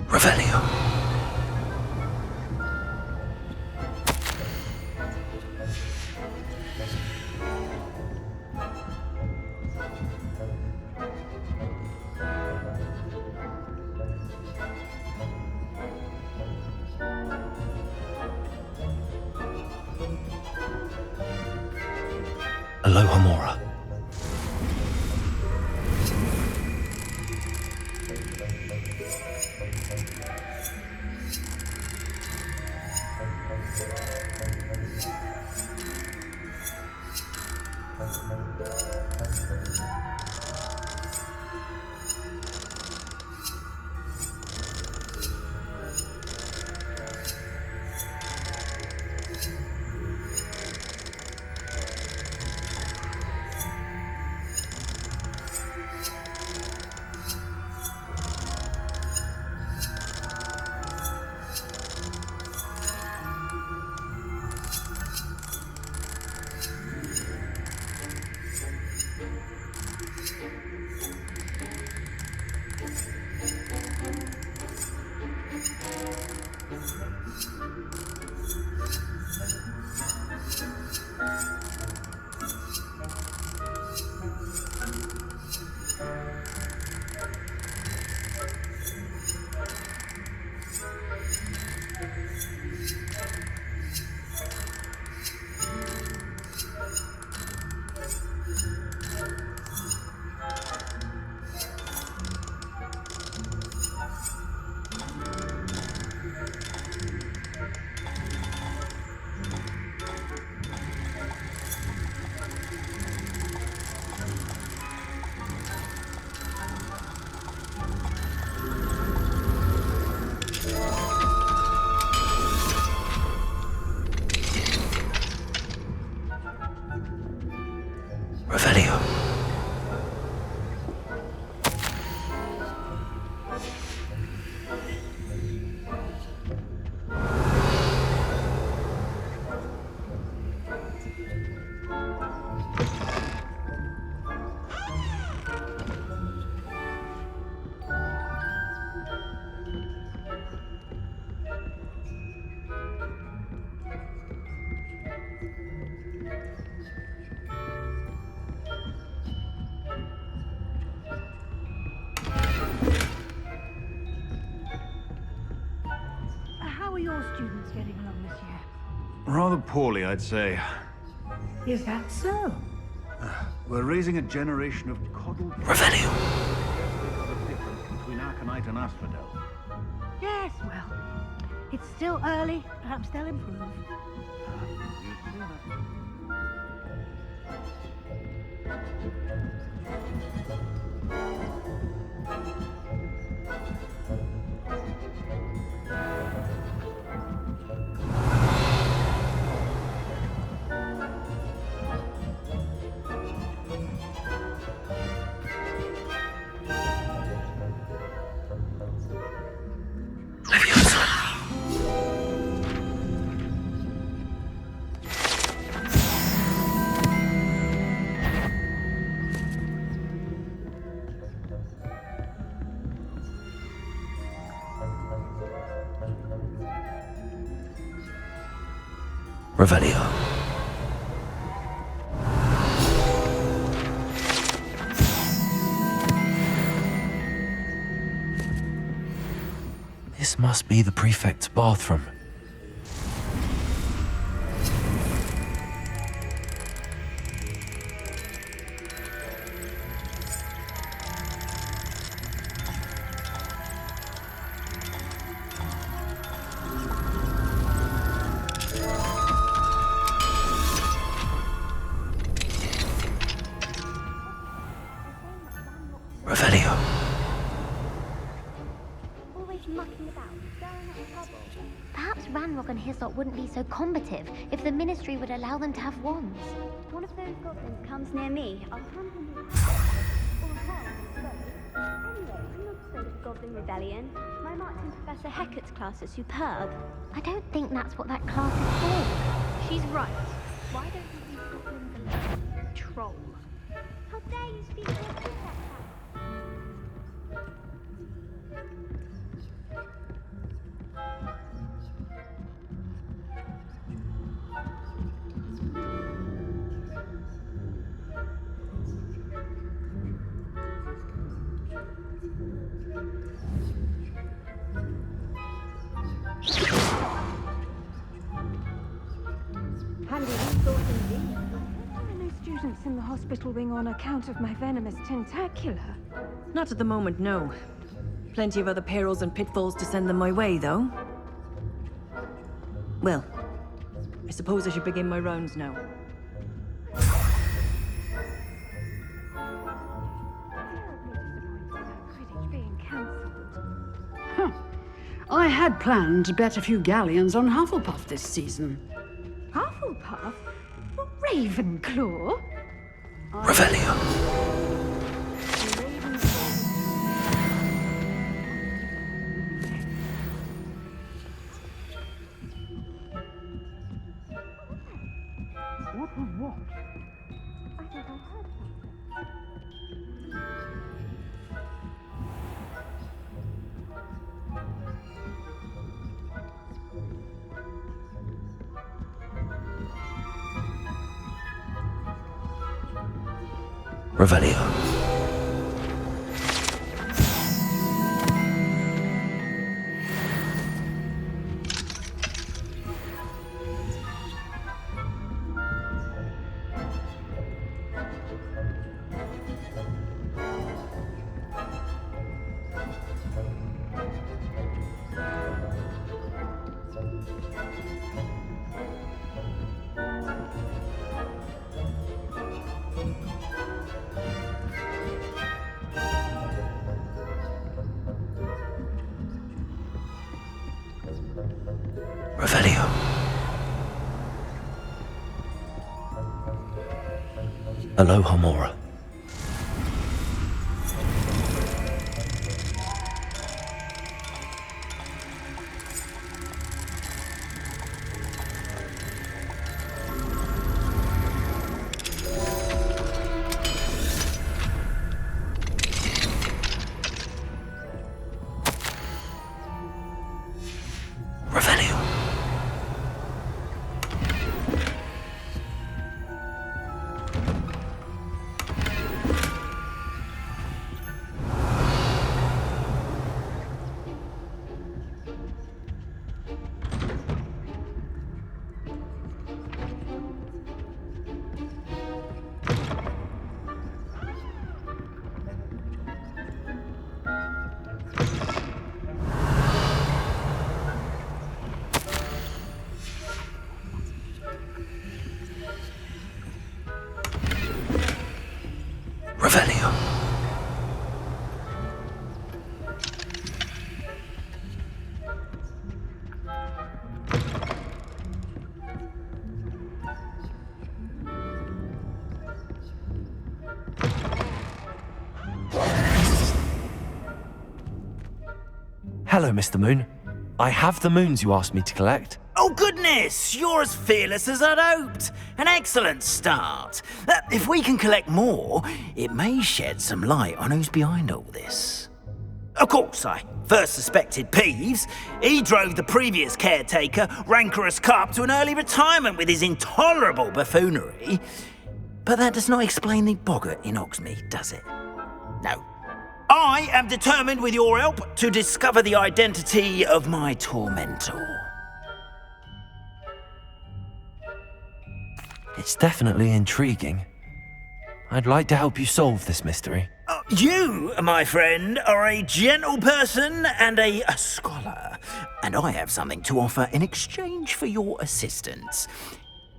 Revelio. Aloha Mora. Revelio. How are your students getting along this year? Rather poorly, I'd say. Is that so? We're raising a generation of coddled... Revelio. The difference between Aconite and Asphodel. Yes, well, it's still early. Perhaps they'll improve. You say that. Revelio. This must be the prefect's bathroom. Revelio. Always mucking about, stirring up trouble. Perhaps Ranrock and Hyssop wouldn't be so combative if the Ministry would allow them to have wands. One of those goblins comes near me, I'll hunt him with... Goblin Rebellion. My marks in Professor Hecat's class are superb. I don't think that's what that class is for. She's right. Why don't you leave goblins alone? Troll. How dare you speak to a prefect? Handy resource indeed. There are no students in the hospital wing on account of my venomous tentacular. Not at the moment, no. Plenty of other perils and pitfalls to send them my way, though. Well, I suppose I should begin my rounds now. Quidditch being cancelled. Huh. I had planned to bet a few galleons on Hufflepuff this season. Hufflepuff? Ravenclaw? Revelio. What was what? I think I heard something. Revelio. Revelio. Hello, Homora. Revelio. Revelio. Hello, Mr. Moon. I have the moons you asked me to collect. Oh goodness, you're as fearless as I'd hoped. An excellent start. If we can collect more, it may shed some light on who's behind all this. Of course, I first suspected Peeves. He drove the previous caretaker, Rancorous Carp, to an early retirement with his intolerable buffoonery. But that does not explain the boggart in Hogsmeade, does it? No. I am determined, with your help, to discover the identity of my tormentor. It's definitely intriguing. I'd like to help you solve this mystery. You, my friend, are a gentle person and a scholar, and I have something to offer in exchange for your assistance.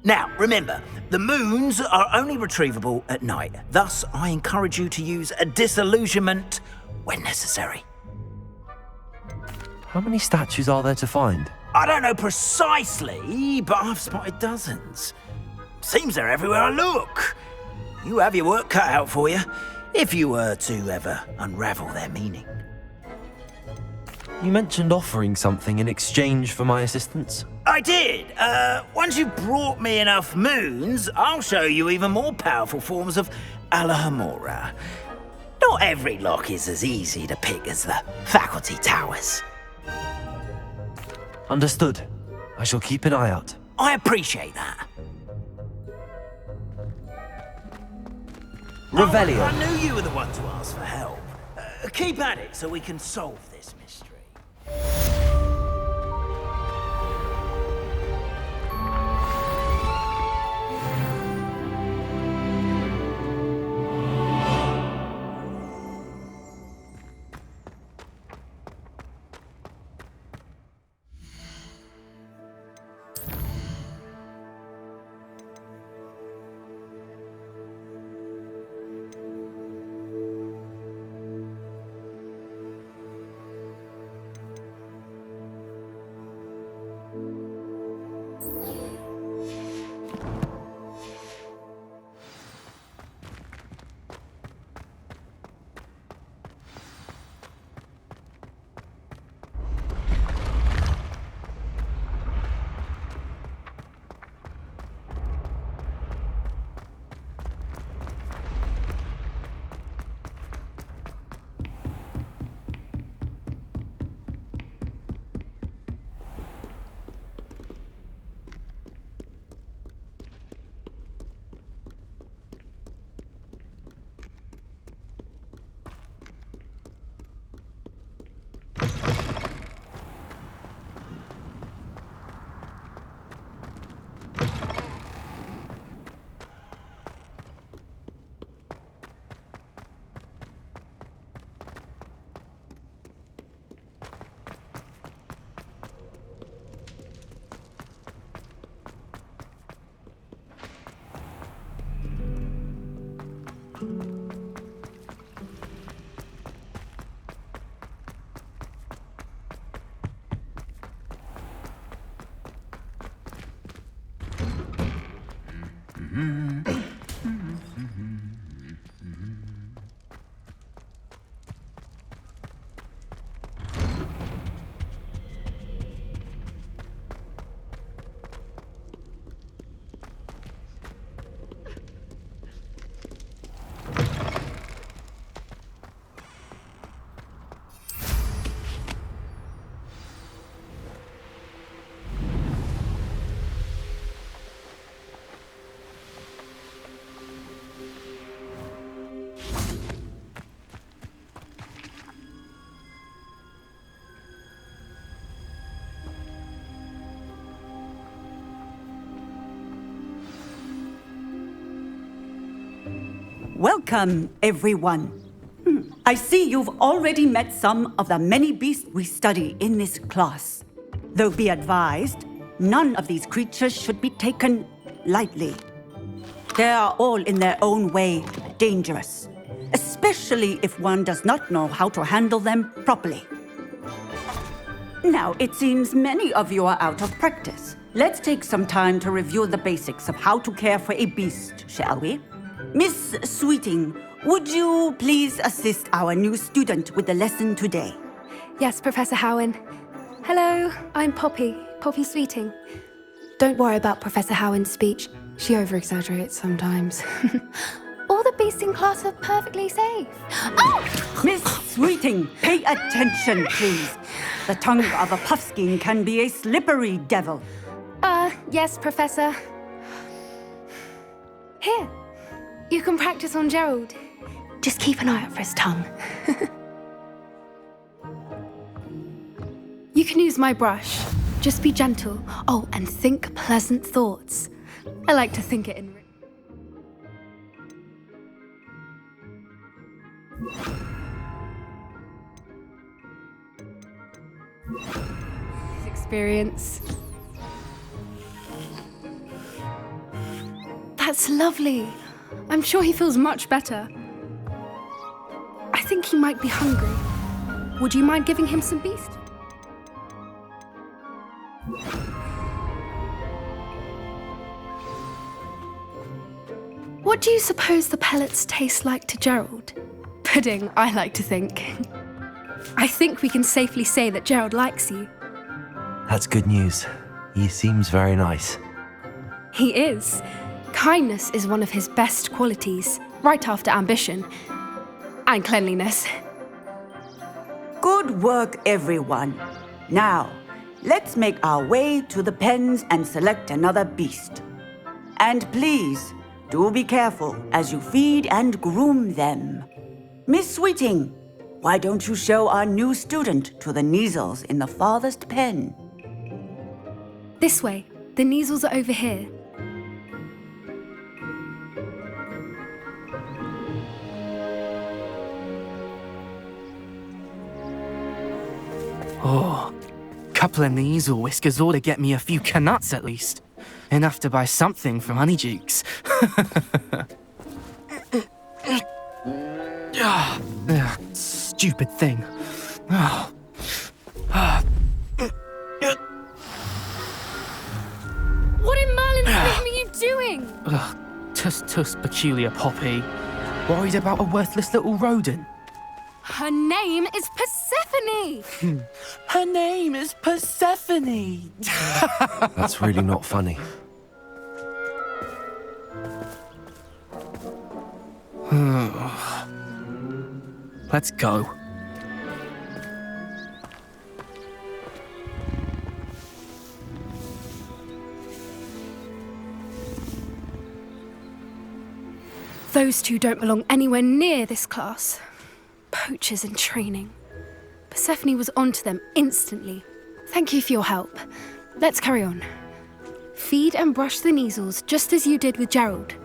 Now, remember, the moons are only retrievable at night. Thus, I encourage you to use a disillusionment when necessary. How many statues are there to find? I don't know precisely, but I've spotted dozens. Seems they're everywhere I look. You have your work cut out for you. if you were to ever unravel their meaning. You mentioned offering something in exchange for my assistance. I did. Once you've brought me enough moons, I'll show you even more powerful forms of Alahamora. Not every lock is as easy to pick as the faculty towers. Understood. I shall keep an eye out. I appreciate that. Revelio. Oh, I knew you were the one to ask for help. Keep at it so we can solve this mystery. Welcome, everyone. I see you've already met some of the many beasts we study in this class. Though be advised, none of these creatures should be taken lightly. They are all in their own way dangerous, especially if one does not know how to handle them properly. Now, it seems many of you are out of practice. Let's take some time to review the basics of how to care for a beast, shall we? Miss Sweeting, would you please assist our new student with the lesson today? Yes, Professor Howen. Hello, I'm Poppy Sweeting. Don't worry about Professor Howen's speech. She over-exaggerates sometimes. All the beasts in class are perfectly safe. Oh! Miss Sweeting, pay attention, please. The tongue of a puffskein can be a slippery devil. Yes, Professor. Here, you can practice on Gerald. Just keep an eye out for his tongue. You can use my brush. Just be gentle. Oh, and think pleasant thoughts. I like to think it in... Experience. That's lovely. I'm sure he feels much better. I think he might be hungry. Would you mind giving him some beast? What do you suppose the pellets taste like to Gerald? Pudding, I like to think. I think we can safely say that Gerald likes you. That's good news. He seems very nice. He is. Kindness is one of his best qualities, right after ambition. And cleanliness. Good work, everyone. Now, let's make our way to the pens and select another beast. And please, do be careful as you feed and groom them. Miss Sweeting, why don't you show our new student to the Kneazles in the farthest pen? This way. The Kneazles are over here. Oh, couple of Kneazle whiskers ought to get me a few canuts at least. Enough to buy something from Honeydukes. Stupid thing. What in Merlin's name are you doing? Tuss, peculiar Poppy. Worried about a worthless little rodent. Her name is Persephone! Her name is Persephone. That's really not funny. Let's go. Those two don't belong anywhere near this class. Poachers in training. Persephone was onto them instantly. Thank you for your help. Let's carry on. Feed and brush the Kneazles just as you did with Gerald.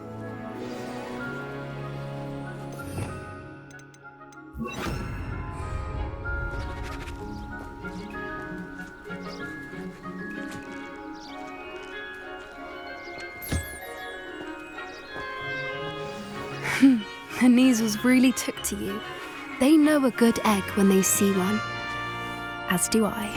The Kneazles really took to you. They know a good egg when they see one. As do I.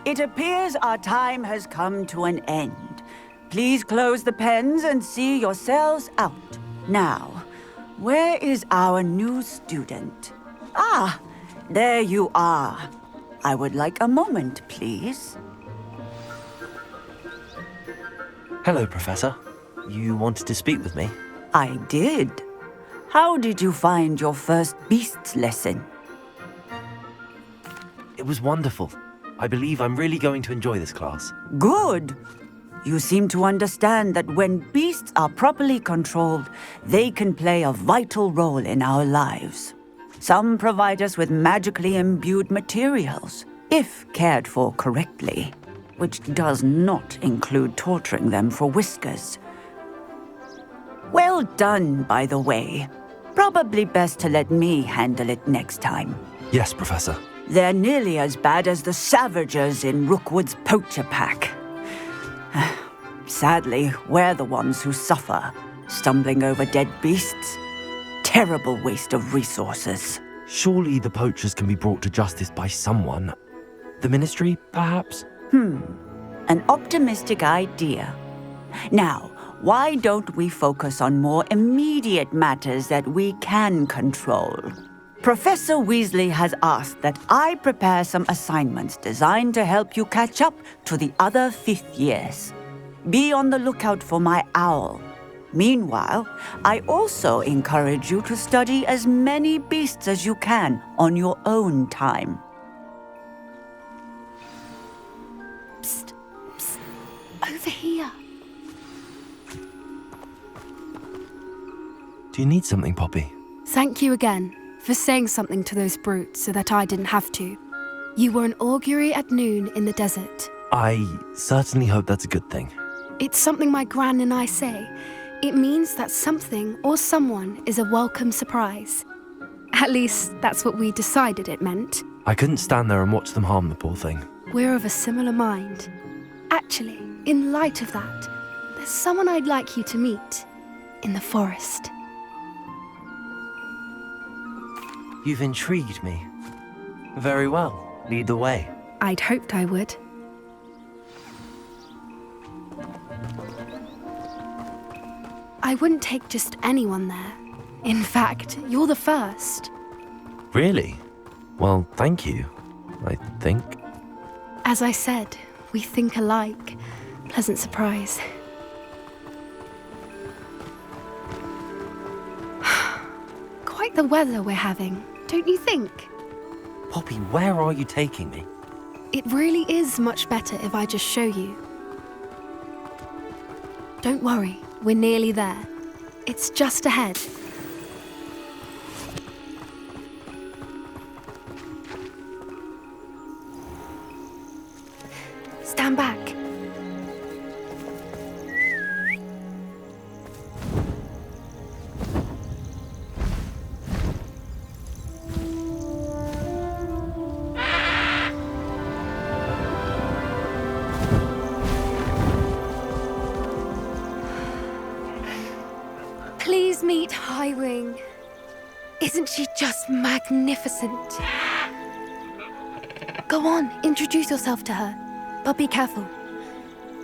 It appears our time has come to an end. Please close the pens and see yourselves out. Now, where is our new student? Ah, there you are. I would like a moment, please. Hello, Professor. You wanted to speak with me? I did. How did you find your first beasts lesson? It was wonderful. I believe I'm really going to enjoy this class. Good. You seem to understand that when beasts are properly controlled, they can play a vital role in our lives. Some provide us with magically imbued materials, if cared for correctly, which does not include torturing them for whiskers. Well done, by the way. Probably best to let me handle it next time. Yes, Professor. They're nearly as bad as the Savagers in Rookwood's poacher pack. Sadly, we're the ones who suffer, stumbling over dead beasts. Terrible waste of resources. Surely the poachers can be brought to justice by someone. The Ministry, perhaps? An optimistic idea. Now, why don't we focus on more immediate matters that we can control? Professor Weasley has asked that I prepare some assignments designed to help you catch up to the other fifth years. Be on the lookout for my owl. Meanwhile, I also encourage you to study as many beasts as you can on your own time. Psst, psst. Over here. Do you need something, Poppy? Thank you again for saying something to those brutes so that I didn't have to. You were an augury at noon in the desert. I certainly hope that's a good thing. It's something my gran and I say. It means that something or someone is a welcome surprise. At least, that's what we decided it meant. I couldn't stand there and watch them harm the poor thing. We're of a similar mind. Actually, in light of that, there's someone I'd like you to meet in the forest. You've intrigued me. Very well. Lead the way. I'd hoped I would. I wouldn't take just anyone there. In fact, you're the first. Really? Well, thank you, I think. As I said, we think alike. Pleasant surprise. Quite the weather we're having, don't you think? Poppy, where are you taking me? It really is much better if I just show you. Don't worry, we're nearly there. It's just ahead. Stand back. Please meet Highwing. Isn't she just magnificent? Go on, introduce yourself to her. But be careful.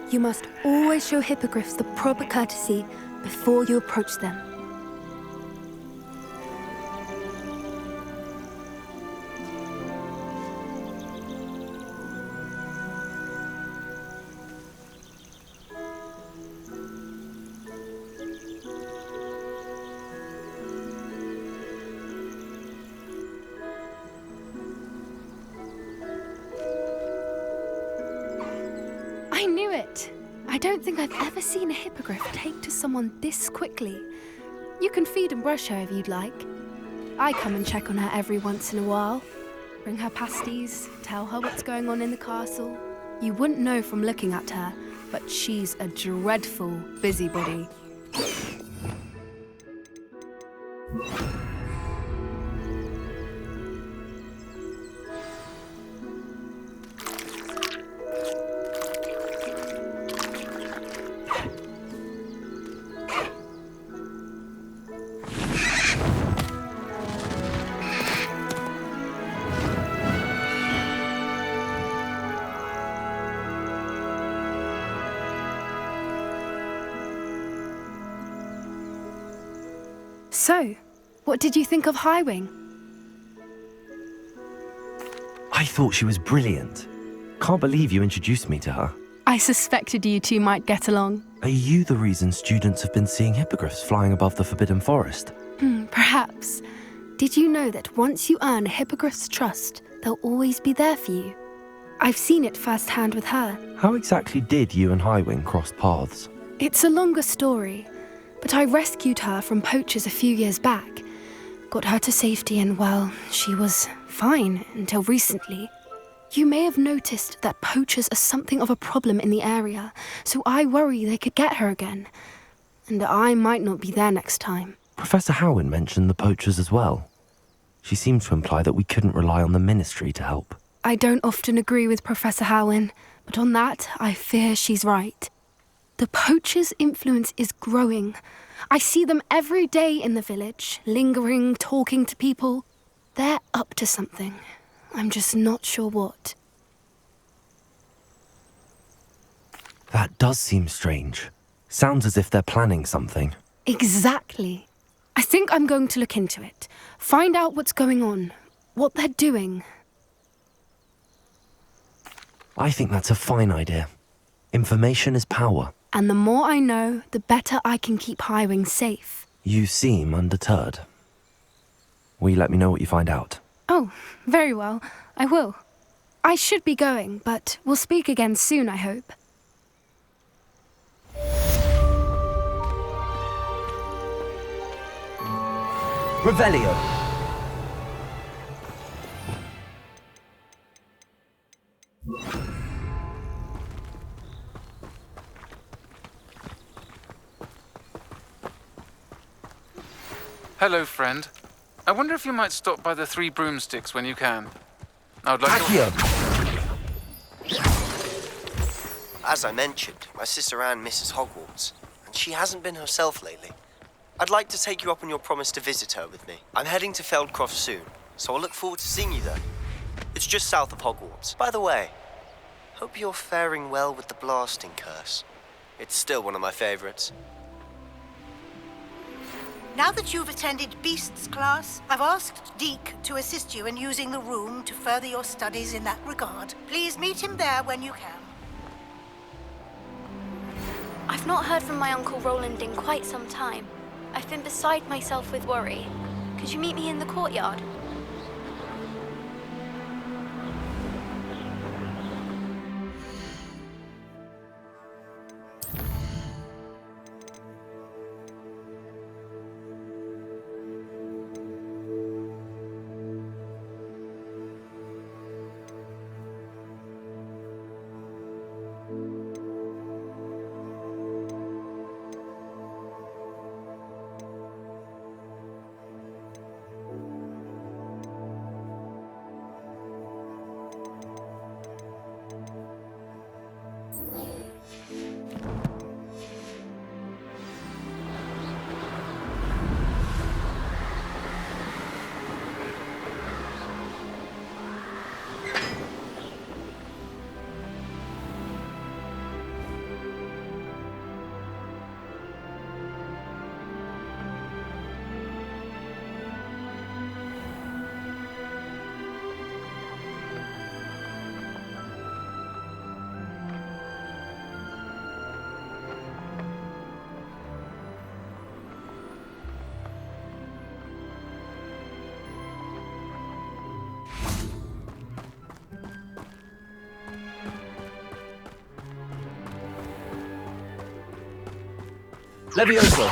You must always show hippogriffs the proper courtesy before you approach them. I knew it! I don't think I've ever seen a hippogriff take to someone this quickly. You can feed and brush her if you'd like. I come and check on her every once in a while. Bring her pasties, tell her what's going on in the castle. You wouldn't know from looking at her, but she's a dreadful busybody. So, what did you think of Highwing? I thought she was brilliant. Can't believe you introduced me to her. I suspected you two might get along. Are you the reason students have been seeing hippogriffs flying above the Forbidden Forest? Perhaps. Did you know that once you earn a hippogriff's trust, they'll always be there for you? I've seen it firsthand with her. How exactly did you and Highwing cross paths? It's a longer story, but I rescued her from poachers a few years back. Got her to safety and, well, she was fine until recently. You may have noticed that poachers are something of a problem in the area, so I worry they could get her again. And I might not be there next time. Professor Howin mentioned the poachers as well. She seemed to imply that we couldn't rely on the ministry to help. I don't often agree with Professor Howin, but on that, I fear she's right. The poachers' influence is growing. I see them every day in the village, lingering, talking to people. They're up to something. I'm just not sure what. That does seem strange. Sounds as if they're planning something. Exactly. I think I'm going to look into it. Find out what's going on, what they're doing. I think that's a fine idea. Information is power. And the more I know, the better I can keep Highwing safe. You seem undeterred. Will you let me know what you find out? Oh, very well. I will. I should be going, but we'll speak again soon, I hope. Revelio! Hello, friend. I wonder if you might stop by the Three Broomsticks when you can. I would like Accio! As I mentioned, my sister Anne misses Hogwarts, and she hasn't been herself lately. I'd like to take you up on your promise to visit her with me. I'm heading to Feldcroft soon, so I'll look forward to seeing you there. It's just south of Hogwarts. By the way, hope you're faring well with the blasting curse. It's still one of my favorites. Now that you've attended Beasts class, I've asked Deke to assist you in using the room to further your studies in that regard. Please meet him there when you can. I've not heard from my Uncle Roland in quite some time. I've been beside myself with worry. Could you meet me in the courtyard? Levioso!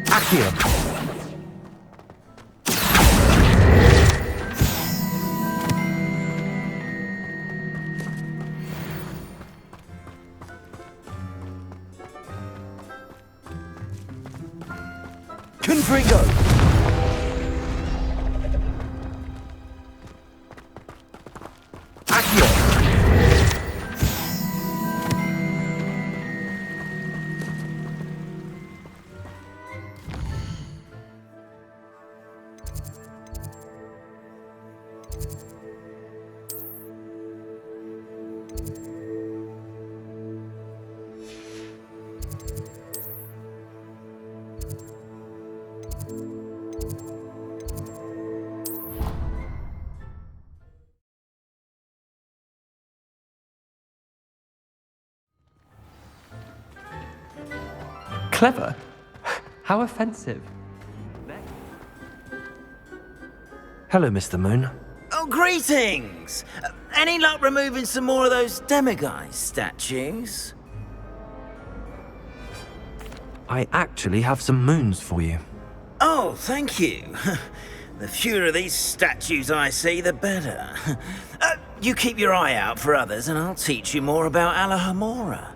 Accio! Confringo! Clever? How offensive. Hello, Mr. Moon. Oh, greetings! Any luck removing some more of those demiguise statues? I actually have some moons for you. Oh, thank you. The fewer of these statues I see, the better. You keep your eye out for others, and I'll teach you more about Alahamora.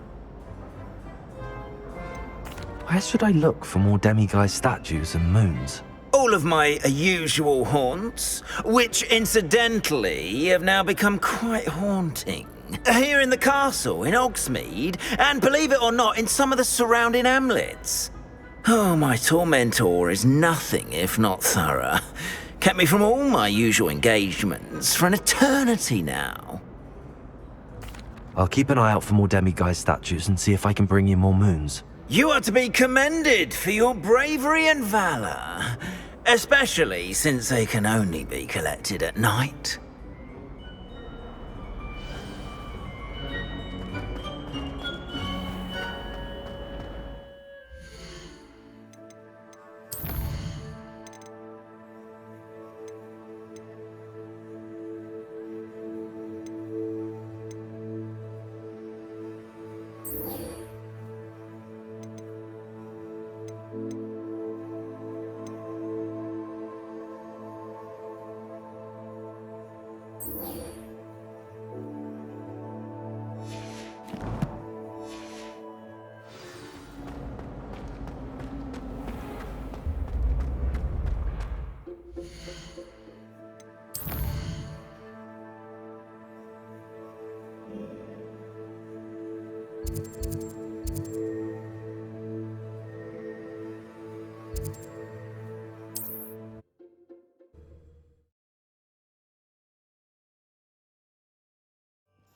Where should I look for more demiguise statues and moons? All of my usual haunts, which incidentally have now become quite haunting. Here in the castle, in Hogsmeade, and believe it or not, in some of the surrounding hamlets. Oh, my tormentor is nothing if not thorough. Kept me from all my usual engagements for an eternity now. I'll keep an eye out for more demiguise statues and see if I can bring you more moons. You are to be commended for your bravery and valor, especially since they can only be collected at night.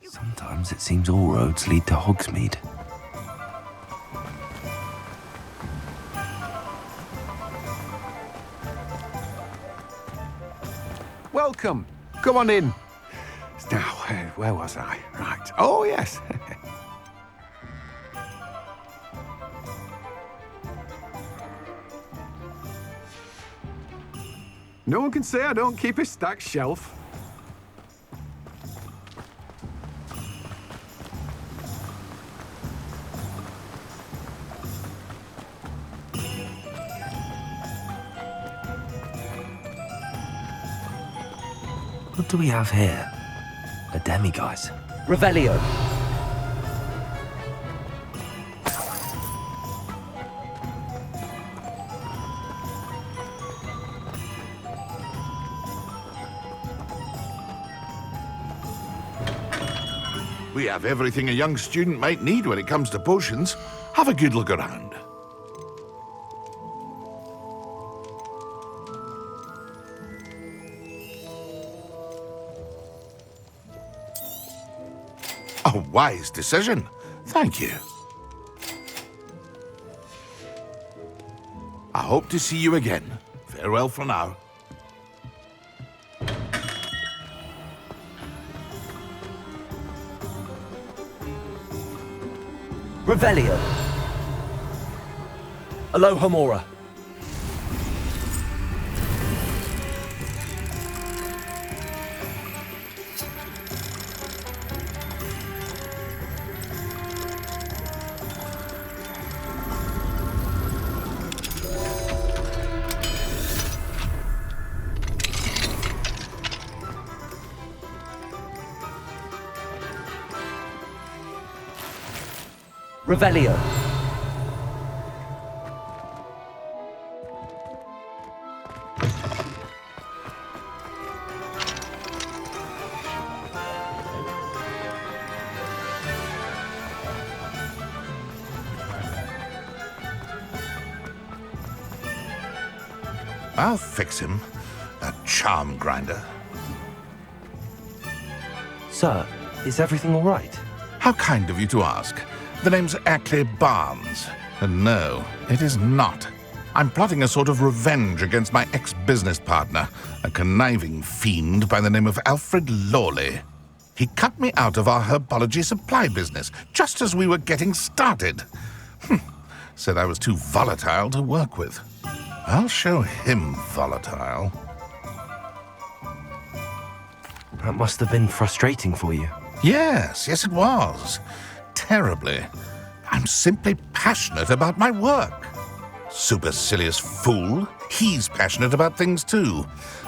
Sometimes Sometimes it seems all roads lead to Hogsmeade. Welcome. Come on in. Now, where was I? Right. Oh, yes. No one can say I don't keep a stacked shelf. What do we have here? A demiguise. Revelio. We have everything a young student might need when it comes to potions. Have a good look around. A wise decision. Thank you. I hope to see you again. Farewell for now. Revelio. Alohomora. Revelio. I'll fix him. A charm grinder. Sir, is everything all right? How kind of you to ask. The name's Ackley Barnes. And no, it is not. I'm plotting a sort of revenge against my ex-business partner, a conniving fiend by the name of Alfred Lawley. He cut me out of our herbology supply business just as we were getting started. Said I was too volatile to work with. I'll show him volatile. That must have been frustrating for you. Yes, it was. Terribly. I'm simply passionate about my work. Supercilious fool. He's passionate about things too,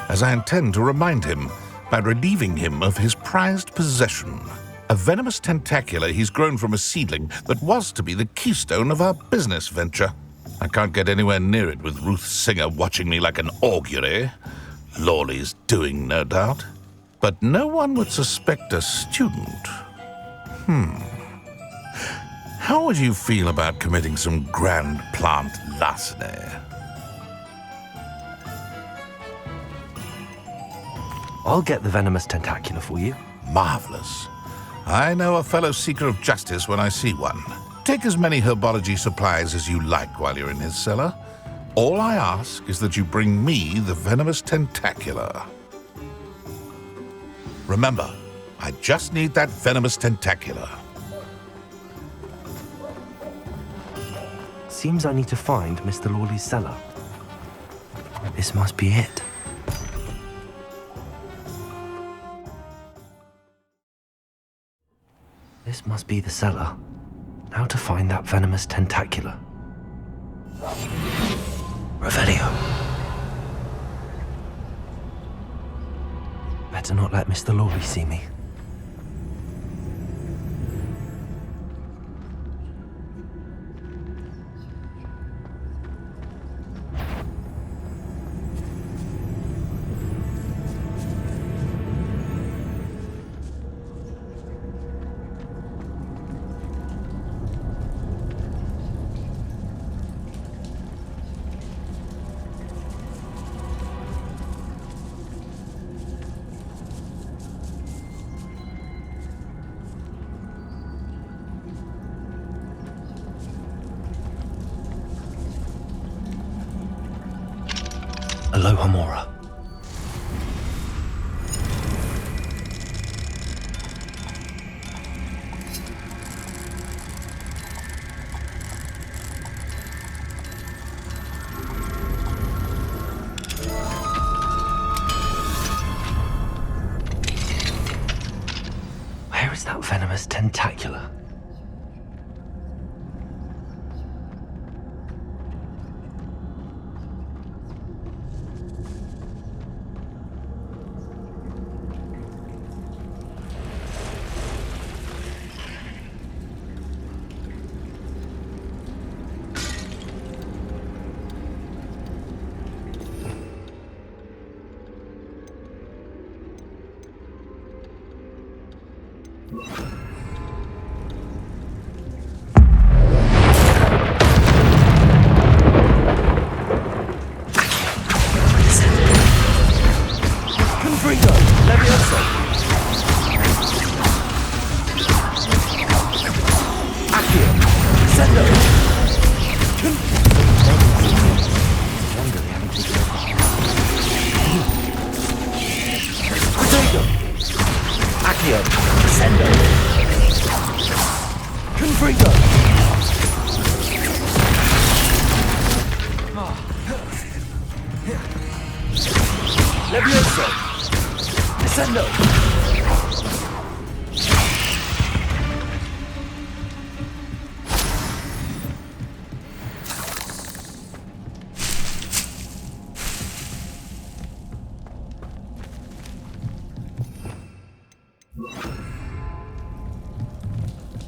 as I intend to remind him by relieving him of his prized possession. A venomous tentacula he's grown from a seedling that was to be the keystone of our business venture. I can't get anywhere near it with Ruth Singer watching me like an augury. Lawley's doing, no doubt. But no one would suspect a student. How would you feel about committing some grand plant larceny? I'll get the venomous tentacula for you. Marvelous. I know a fellow seeker of justice when I see one. Take as many herbology supplies as you like while you're in his cellar. All I ask is that you bring me the venomous tentacula. Remember, I just need that venomous tentacula. Seems I need to find Mr. Lawley's cellar. This must be it. This must be the cellar. Now to find that venomous tentacula. Revelio. Better not let Mr. Lawley see me. Hello, Homora. Where is that venomous tentacula?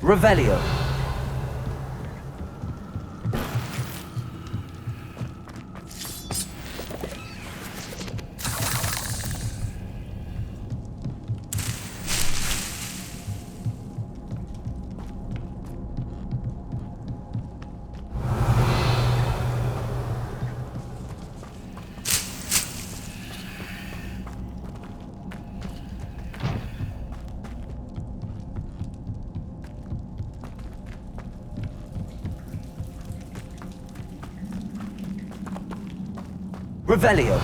Revelio. Revelio.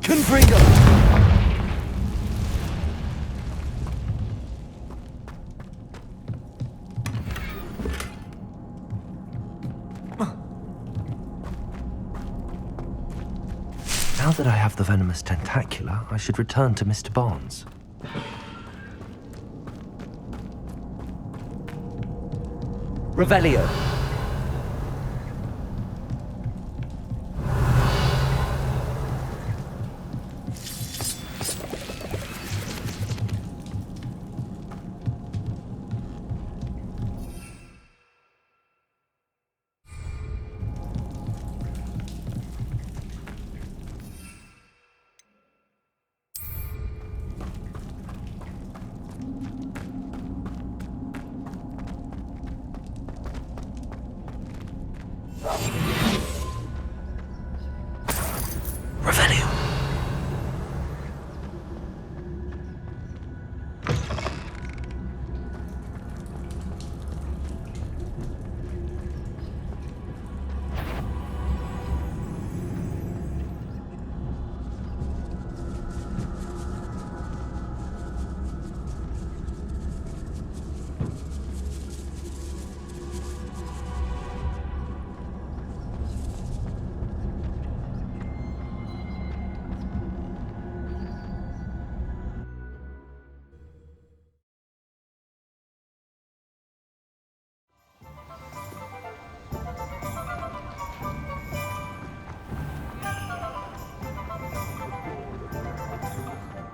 Confringo. Now that I have the venomous tentacula, I should return to Mr. Barnes. Revelio.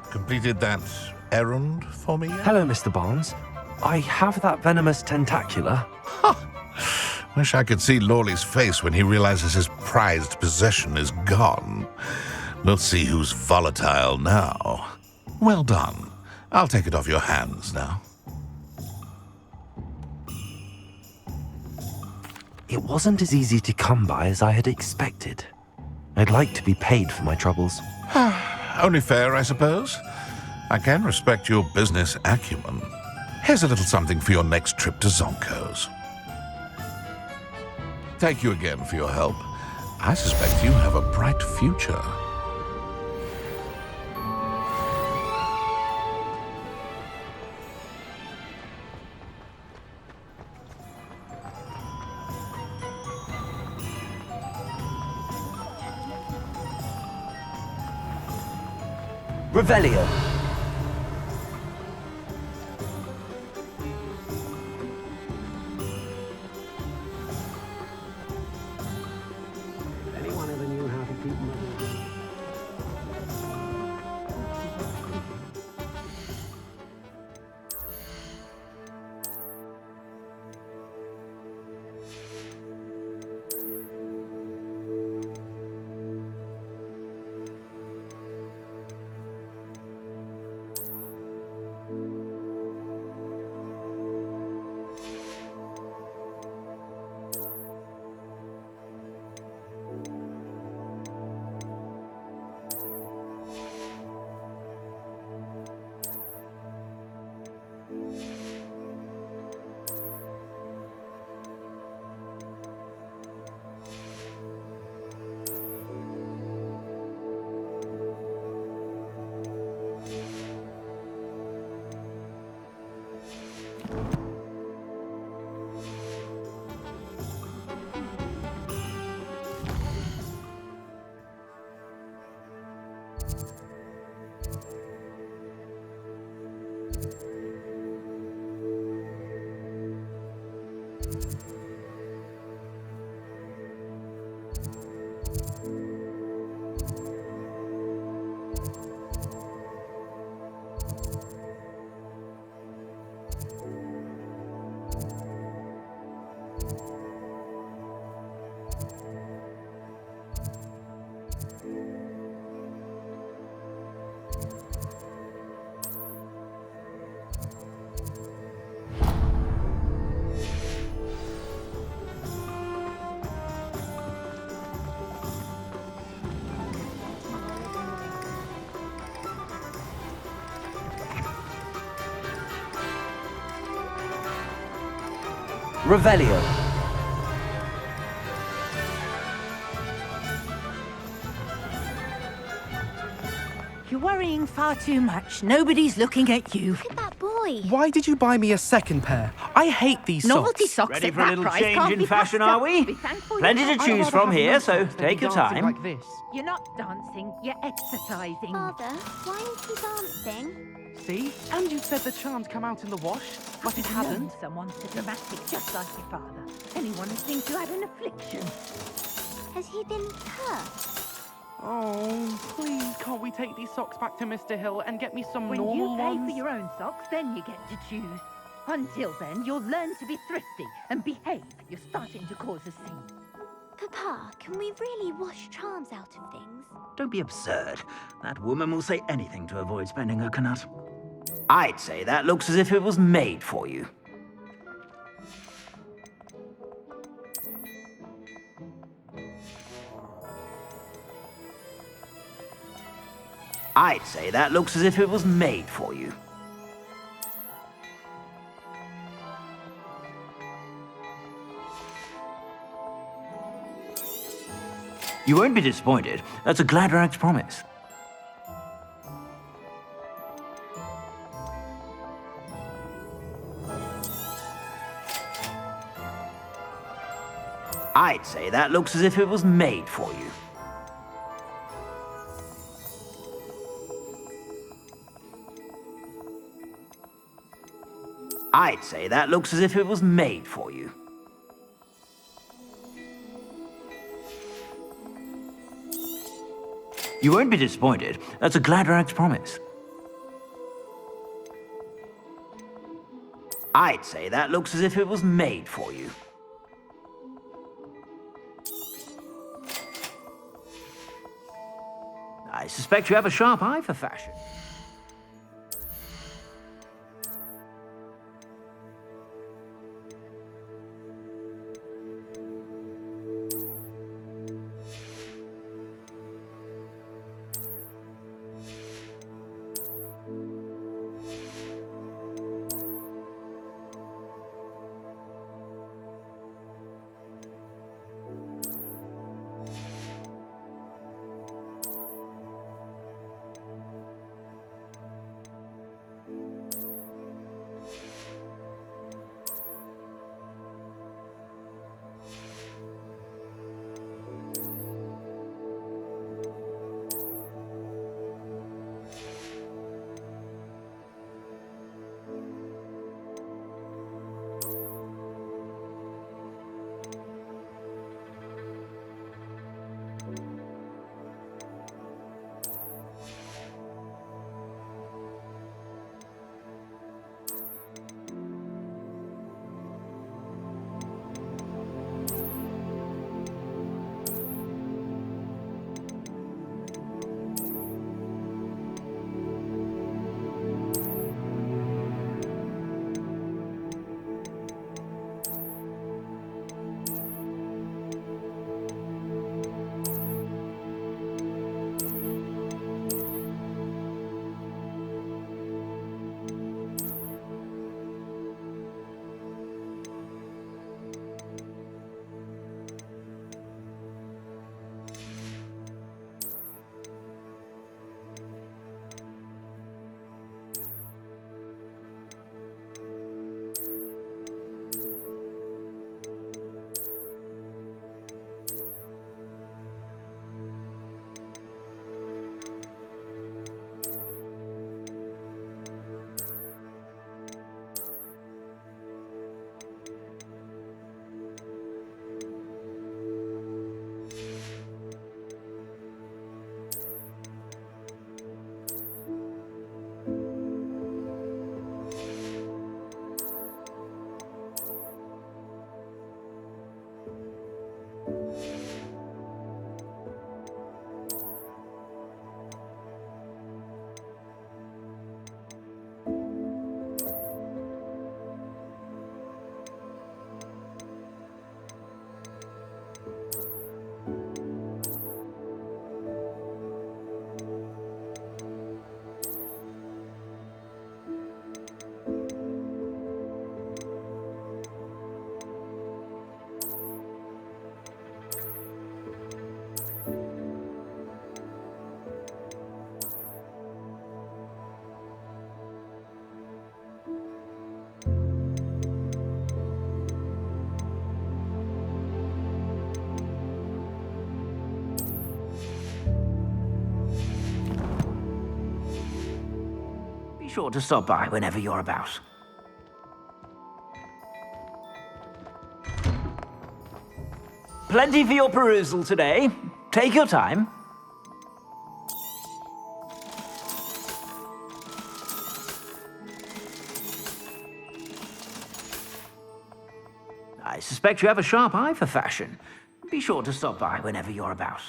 Completed that errand for me yet? Hello, Mr. Barnes. I have that venomous tentacula. Wish I could see Lawley's face when he realizes his prized possession is gone. We'll see who's volatile now. Well done. I'll take it off your hands now. It wasn't as easy to come by as I had expected. I'd like to be paid for my troubles. Only fair, I suppose. I can respect your business acumen. Here's a little something for your next trip to Zonko's. Thank you again for your help. I suspect you have a bright future. Revelio. Anyone ever knew how to keep money? Revelio. You're worrying far too much. Nobody's looking at you. Look at that boy. Why did you buy me a second pair? I hate these Novelty socks. socks Ready at for a that little price change can't in be fashion, passed are up. we? Be thankful Plenty you're to not- choose I'd rather from have here, no so socks than take be your dancing time. like this. You're not dancing, you're exercising. Father, why is he dancing? See? And you said the charms come out in the wash, but it hasn't. Known someone so dramatic, just like your father. Anyone who thinks you had an affliction. Has he been hurt? Oh, please, can't we take these socks back to Mr. Hill and get me some When normal you pay ones? for your own socks, then you get to choose. Until then, you'll learn to be thrifty and behave. You're starting to cause a scene. Papa, can we really wash charms out of things? Don't be absurd. That woman will say anything to avoid spending her canut. I'd say that looks as if it was made for you. I'd say that looks as if it was made for you. You won't be disappointed. That's a Gladrag's promise. I'd say that looks as if it was made for you. I'd say that looks as if it was made for you. You won't be disappointed. That's a Gladrag's promise. I'd say that looks as if it was made for you. I suspect you have a sharp eye for fashion. sure to stop by whenever you're about. Plenty for your perusal today. Take your time. I suspect you have a sharp eye for fashion. Be sure to stop by whenever you're about.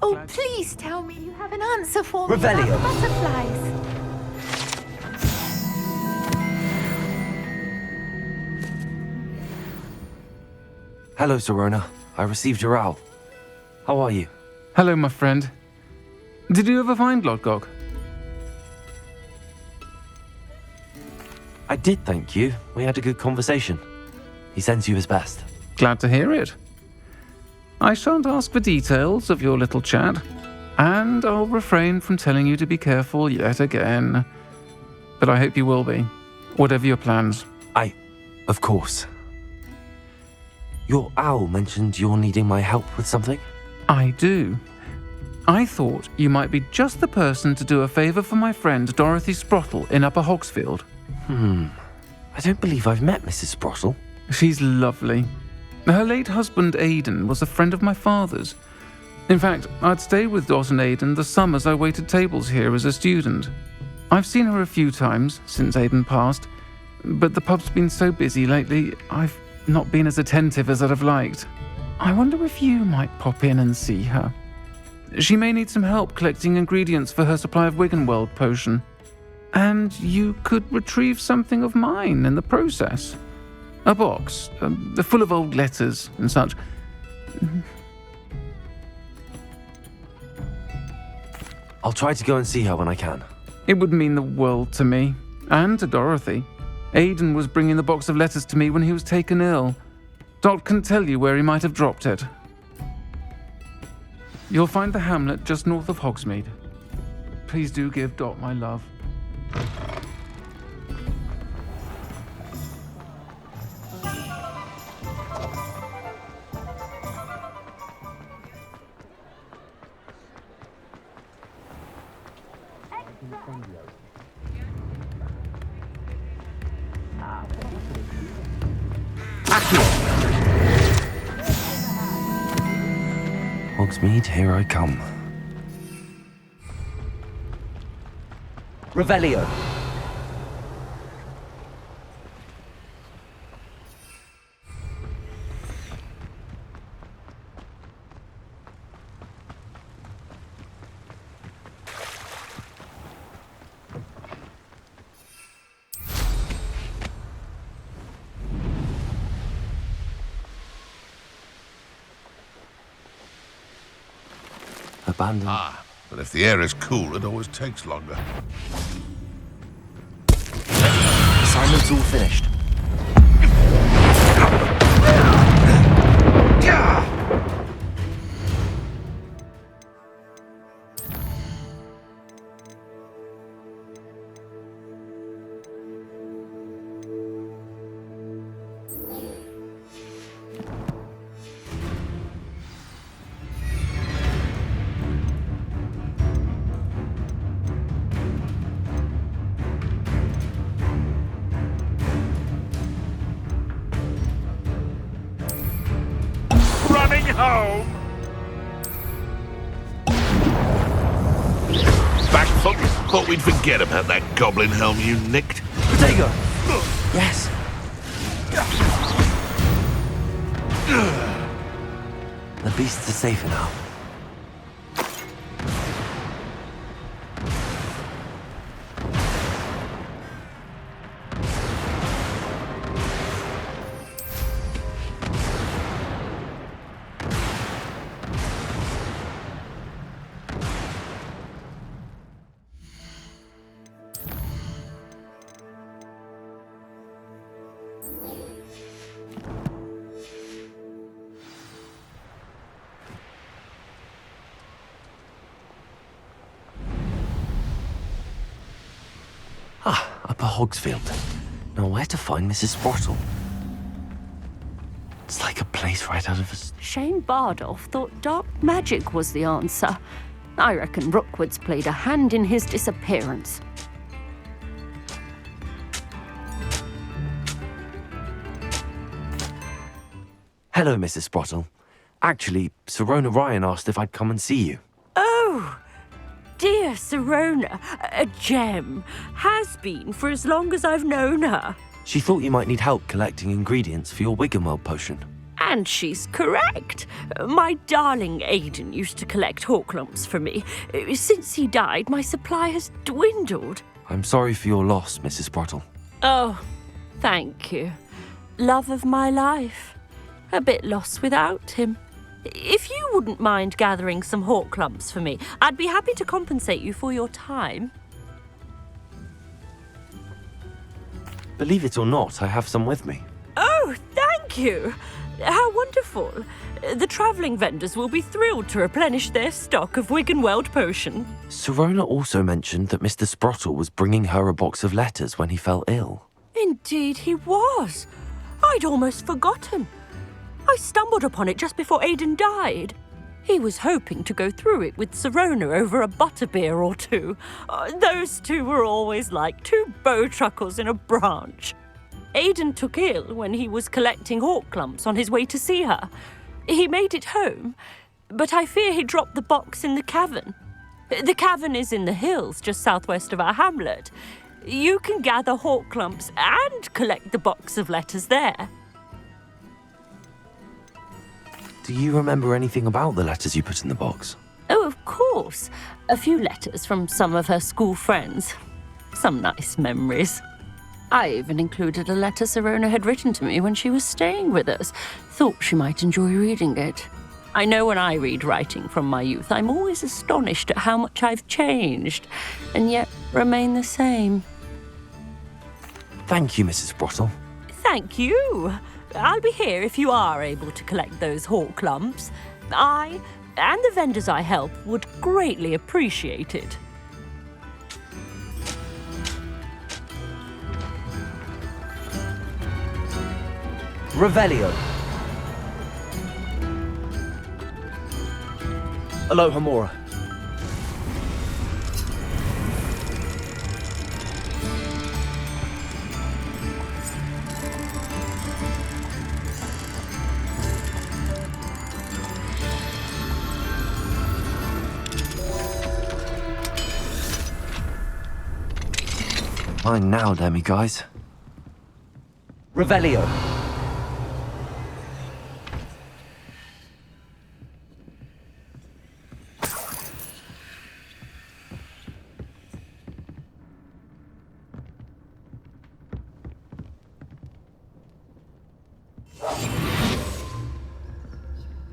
Oh, please tell me you have an answer for me Revelio. about the butterflies. Hello, Serona. I received your owl. How are you? Hello, my friend. Did you ever find Lodgok? I did, thank you. We had a good conversation. He sends you his best. Glad to hear it. I shan't ask for details of your little chat, and I'll refrain from telling you to be careful yet again. But I hope you will be, whatever your plans. Of course. Your owl mentioned you're needing my help with something? I do. I thought you might be just the person to do a favour for my friend Dorothy Sprottle in Upper Hogsfield. I don't believe I've met Mrs. Sprottle. She's lovely. Her late husband Aidan was a friend of my father's. In fact, I'd stayed with Dot and Aidan the summers I waited tables here as a student. I've seen her a few times since Aidan passed, but the pub's been so busy lately, I've not been as attentive as I'd have liked. I wonder if you might pop in and see her. She may need some help collecting ingredients for her supply of Wiggenweld potion. And you could retrieve something of mine in the process. A box, full of old letters and such. I'll try to go and see her when I can. It would mean the world to me, and to Dorothy. Aidan was bringing the box of letters to me when he was taken ill. Dot can tell you where he might have dropped it. You'll find the hamlet just north of Hogsmeade. Please do give Dot my love. Hogsmeade, here I come. Revelio. Abandoned. But if the air is cool, it always takes longer. Assignment's all finished. Home. Back, folks. Thought we'd forget about that goblin helm you nicked. Potato! Yes. The beasts are safe now. Upper Hogsfield. Now, where to find Mrs. Sprottle? It's like a place right out of a... Shane Bardolph thought dark magic was the answer. I reckon Rookwood's played a hand in his disappearance. Hello, Mrs. Sprottle. Actually, Sirona Ryan asked if I'd come and see you. Oh, dear Sirona, a gem. Has been for as long as I've known her. She thought you might need help collecting ingredients for your Wiggenweld potion. And she's correct. My darling Aidan used to collect hawklumps for me. Since he died, my supply has dwindled. I'm sorry for your loss, Mrs. Sprottle. Oh, thank you. Love of my life. A bit lost without him. If you wouldn't mind gathering some hawklumps for me, I'd be happy to compensate you for your time. Believe it or not, I have some with me. Oh, thank you. How wonderful. The travelling vendors will be thrilled to replenish their stock of Wiggenweld potion. Sirona also mentioned that Mr. Sprottle was bringing her a box of letters when he fell ill. Indeed he was. I'd almost forgotten. I stumbled upon it just before Aidan died. He was hoping to go through it with Sirona over a butterbeer or two. Those two were always like two bowtruckles in a branch. Aidan took ill when he was collecting hawklumps on his way to see her. He made it home, but I fear he dropped the box in the cavern. The cavern is in the hills just southwest of our hamlet. You can gather hawklumps and collect the box of letters there. Do you remember anything about the letters you put in the box? Oh, of course. A few letters from some of her school friends. Some nice memories. I even included a letter Sirona had written to me when she was staying with us. Thought she might enjoy reading it. I know when I read writing from my youth, I'm always astonished at how much I've changed, and yet remain the same. Thank you, Mrs. Sprottle. Thank you. I'll be here if you are able to collect those hawklumps. I and the vendors I help would greatly appreciate it. Revelio. Aloha Mora. Fine now, demiguys. Revelio.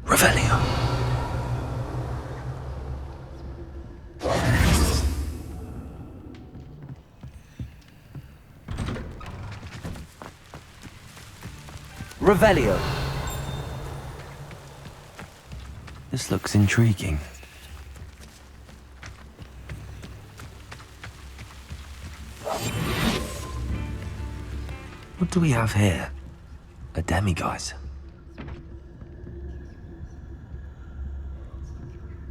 Revelio. Revelio. This looks intriguing. What do we have here? A demiguise.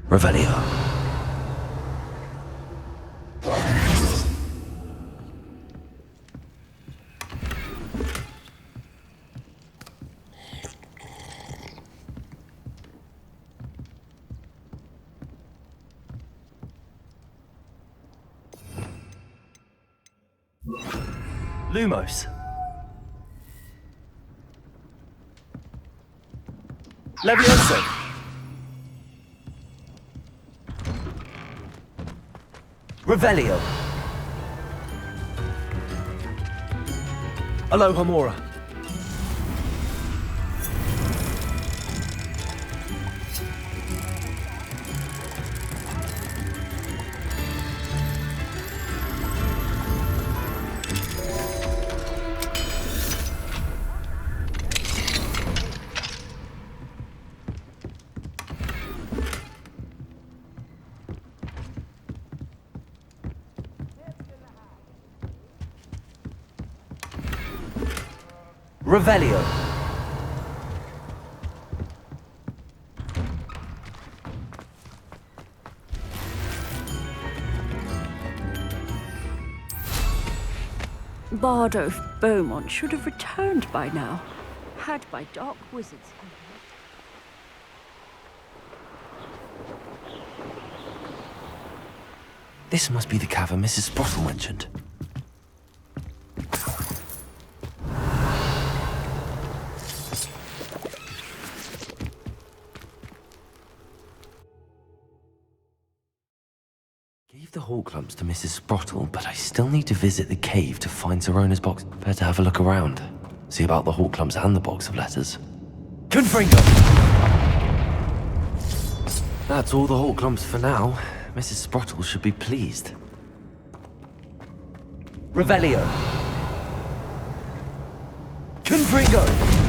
Revelio. Lumos. Levioso. Revelio. Aloha Mora. Revelio. Bardo Beaumont should have returned by now, had my dark wizards. This must be the cavern Mrs. Sprottle mentioned. Gave the hall clumps to Mrs. Sprottle, but I still need to visit the cave to find Zerona's box. Better have a look around. See about the hall clumps and the box of letters. Confringo. That's all the hall clumps for now. Mrs. Sprottle should be pleased. Revelio. Confringo.